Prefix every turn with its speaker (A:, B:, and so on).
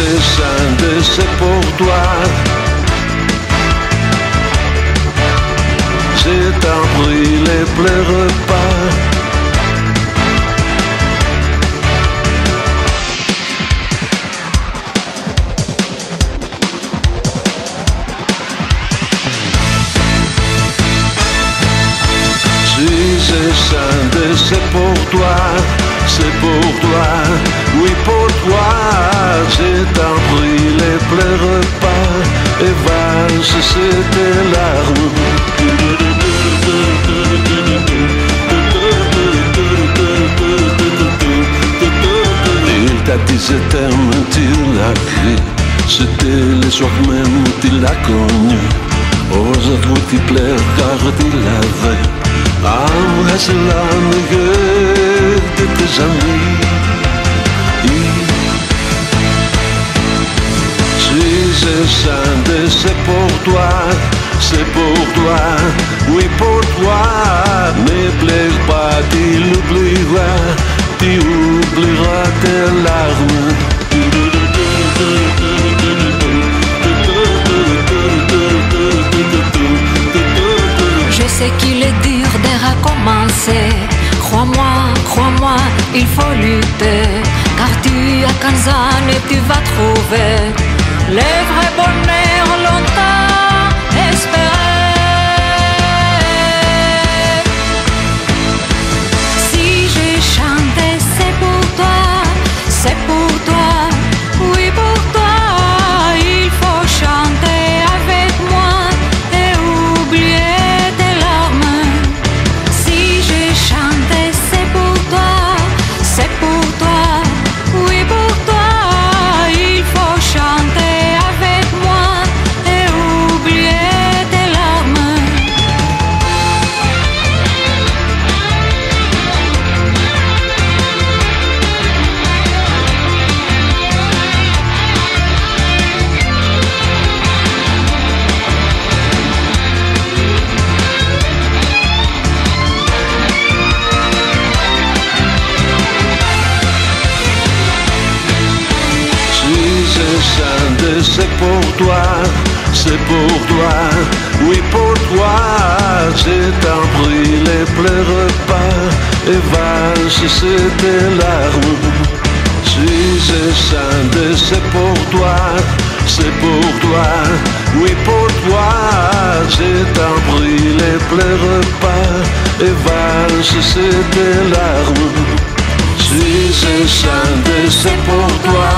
A: c'est scindé, c'est pour toi. C'est un prix, les pleure pas. Si c'est scindé, c'est pour toi, c'est pour toi, oui pour toi. C'est un prix, les pleure pas. Et valse, c'est tes larmes. Il t'a dit je t'aime, tu l'as cru. C'était le soir même, tu l'as connu. Aujourd'hui tu pleures car tu l'avais. Ah, c'est la meilleure de tes amis. Si c'est scindé, c'est pour toi, c'est pour toi, oui pour toi. Ne pleure pas, tu l'oublieras, tu oublieras tes larmes.
B: Je sais qu'il est dur de recommencer. Crois-moi, crois-moi, il faut lutter. Car tu as 15 ans et tu vas trouver le vrai bonheur longtemps espéré. Si j'ai chanté, c'est pour toi, c'est pour toi, oui pour toi. Il faut chanter avec moi et oublier tes larmes. Si j'ai chanté, c'est pour toi, c'est pour toi, oui pour toi. Il faut chanter avec moi et oublier tes larmes.
A: C'est pour toi, c'est pour toi, oui pour toi. C'est un prix, les pleure pas. Et valse, c'est tes larmes. Si c'est scindé, c'est pour toi, c'est pour toi, oui pour toi. C'est un prix, les pleure pas. Et valse, c'est tes larmes. Si c'est scindé, c'est pour toi.